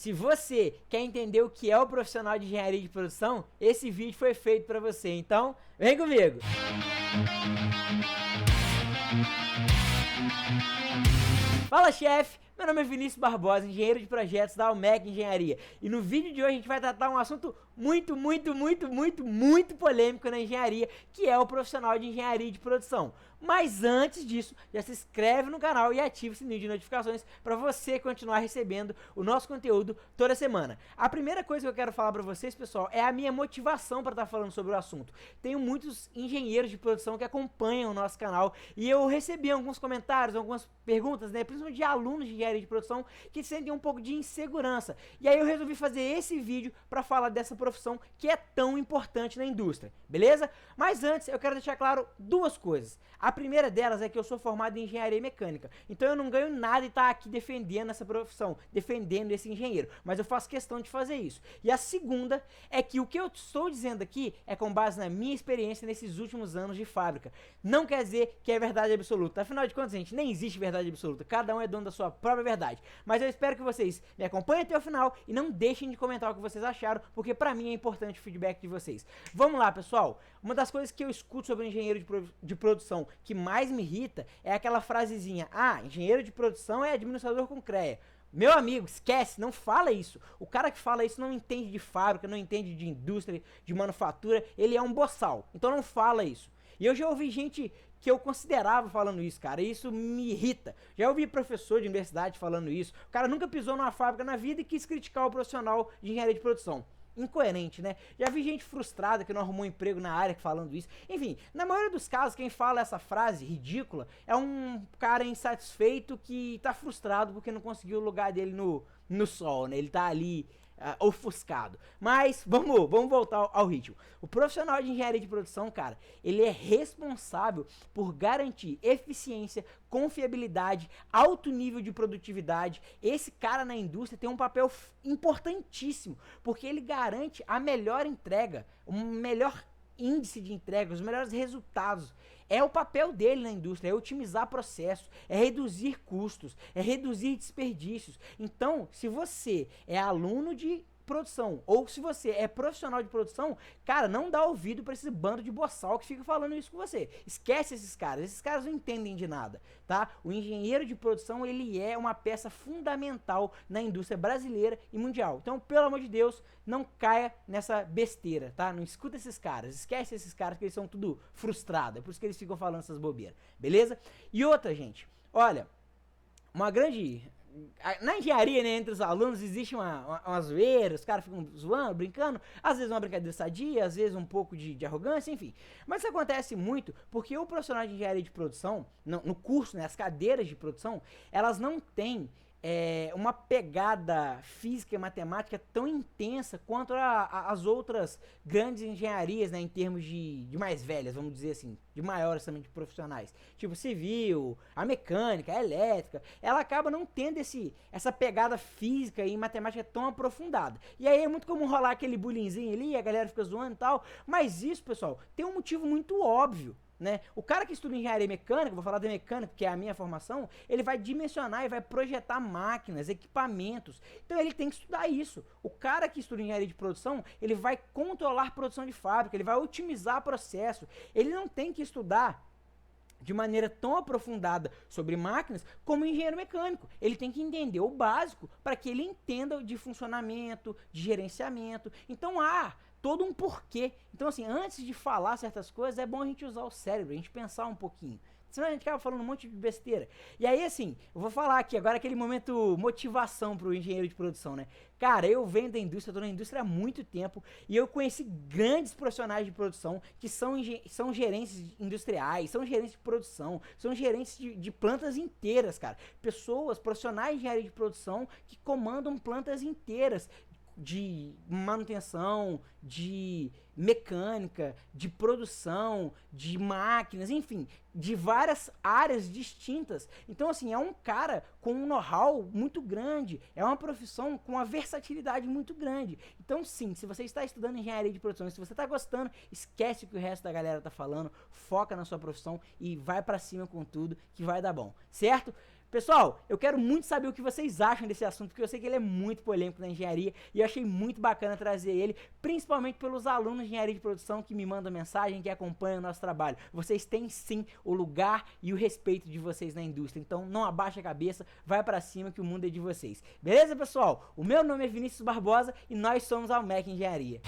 Se você quer entender o que é o profissional de engenharia de produção, esse vídeo foi feito para você. Então, vem comigo! Fala, chefe! Meu nome é Vinícius Barbosa, engenheiro de projetos da Almec Engenharia. E no vídeo de hoje a gente vai tratar um assunto muito polêmico na engenharia, que é o profissional de engenharia de produção. Mas antes disso, já se inscreve no canal e ativa o sininho de notificações para você continuar recebendo o nosso conteúdo toda semana. A primeira coisa que eu quero falar para vocês, pessoal, é a minha motivação para estar falando sobre o assunto. Tenho muitos engenheiros de produção que acompanham o nosso canal e eu recebi alguns comentários, algumas perguntas, né, principalmente de alunos de engenharia de produção que sentem um pouco de insegurança. E aí eu resolvi fazer esse vídeo para falar dessa profissão que é tão importante na indústria, beleza? Mas antes eu quero deixar claro duas coisas. A primeira delas é que eu sou formado em engenharia mecânica, então eu não ganho nada e estar aqui defendendo essa profissão, defendendo esse engenheiro, mas eu faço questão de fazer isso. E a segunda é que o que eu estou dizendo aqui é com base na minha experiência nesses últimos anos de fábrica. Não quer dizer que é verdade absoluta, afinal de contas, gente, nem existe verdade absoluta, cada um é dono da sua própria verdade. Mas eu espero que vocês me acompanhem até o final e não deixem de comentar o que vocês acharam, porque pra mim é importante o feedback de vocês. Vamos lá, pessoal. Uma das coisas que eu escuto sobre engenheiro de produção que mais me irrita é aquela frasezinha: ah, engenheiro de produção é administrador com CREA. Meu amigo, esquece, não fala isso. O cara que fala isso não entende de fábrica, não entende de indústria, de manufatura, ele é um boçal. Então não fala isso. E eu já ouvi gente que eu considerava falando isso, cara, e isso me irrita. Já ouvi professor de universidade falando isso. O cara nunca pisou numa fábrica na vida e quis criticar o profissional de engenharia de produção. Incoerente, né? Já vi gente frustrada que não arrumou emprego na área falando isso. Enfim, na maioria dos casos, quem fala essa frase ridícula é um cara insatisfeito que tá frustrado porque não conseguiu o lugar dele no sol, né? Ele tá ali ofuscado. Mas vamos voltar ao ritmo. O profissional de engenharia de produção, cara, ele é responsável por garantir eficiência, confiabilidade, alto nível de produtividade. Esse cara na indústria tem um papel importantíssimo, porque ele garante a melhor entrega, o melhor índice de entrega, os melhores resultados. É o papel dele na indústria, é otimizar processos, é reduzir custos, é reduzir desperdícios. Então, se você é aluno de produção, ou se você é profissional de produção, cara, não dá ouvido pra esse bando de boçal que fica falando isso com você. Esquece esses caras não entendem de nada, tá? O engenheiro de produção, ele é uma peça fundamental na indústria brasileira e mundial. Então, pelo amor de Deus, não caia nessa besteira, tá? Não escuta esses caras, esquece esses caras que eles são tudo frustrados, é por isso que eles ficam falando essas bobeiras, beleza? E outra, gente, olha, uma grande... Na engenharia, né, entre os alunos existe uma zoeira, os caras ficam zoando, brincando, às vezes uma brincadeira sadia, às vezes um pouco de arrogância, enfim. Mas isso acontece muito porque o profissional de engenharia de produção, no curso, né, as cadeiras de produção, elas não têm uma pegada física e matemática tão intensa quanto as outras grandes engenharias, né, em termos de mais velhas, vamos dizer assim, de maiores também de profissionais, tipo civil, a mecânica, a elétrica. Ela acaba não tendo essa pegada física e matemática tão aprofundada. E aí é muito comum rolar aquele bullyingzinho ali, a galera fica zoando e tal, mas isso, pessoal, tem um motivo muito óbvio, né? O cara que estuda engenharia mecânica, vou falar da mecânica, que é a minha formação, ele vai dimensionar e vai projetar máquinas, equipamentos. Então ele tem que estudar isso. O cara que estuda engenharia de produção, ele vai controlar a produção de fábrica, ele vai otimizar processo. Ele não tem que estudar de maneira tão aprofundada sobre máquinas como o engenheiro mecânico. Ele tem que entender o básico para que ele entenda de funcionamento, de gerenciamento. Então todo um porquê. Então, assim, antes de falar certas coisas, é bom a gente usar o cérebro, a gente pensar um pouquinho. Senão a gente acaba falando um monte de besteira. E aí, assim, eu vou falar aqui agora aquele momento motivação pro engenheiro de produção, né? Cara, eu venho da indústria, tô na indústria há muito tempo e eu conheci grandes profissionais de produção que são gerentes industriais, são gerentes de produção, são gerentes de plantas inteiras, cara. Pessoas, profissionais de engenharia de produção que comandam plantas inteiras de manutenção, de mecânica, de produção, de máquinas, enfim, de várias áreas distintas. Então, assim, é um cara com um know-how muito grande, é uma profissão com uma versatilidade muito grande. Então, sim, se você está estudando engenharia de produção, se você está gostando, esquece o que o resto da galera tá falando, foca na sua profissão e vai pra cima com tudo que vai dar bom, certo? Pessoal, eu quero muito saber o que vocês acham desse assunto, porque eu sei que ele é muito polêmico na engenharia e eu achei muito bacana trazer ele, principalmente pelos alunos de engenharia de produção que me mandam mensagem, que acompanham o nosso trabalho. Vocês têm sim o lugar e o respeito de vocês na indústria, então não abaixa a cabeça, vai pra cima que o mundo é de vocês. Beleza, pessoal? O meu nome é Vinícius Barbosa e nós somos a Almec Engenharia.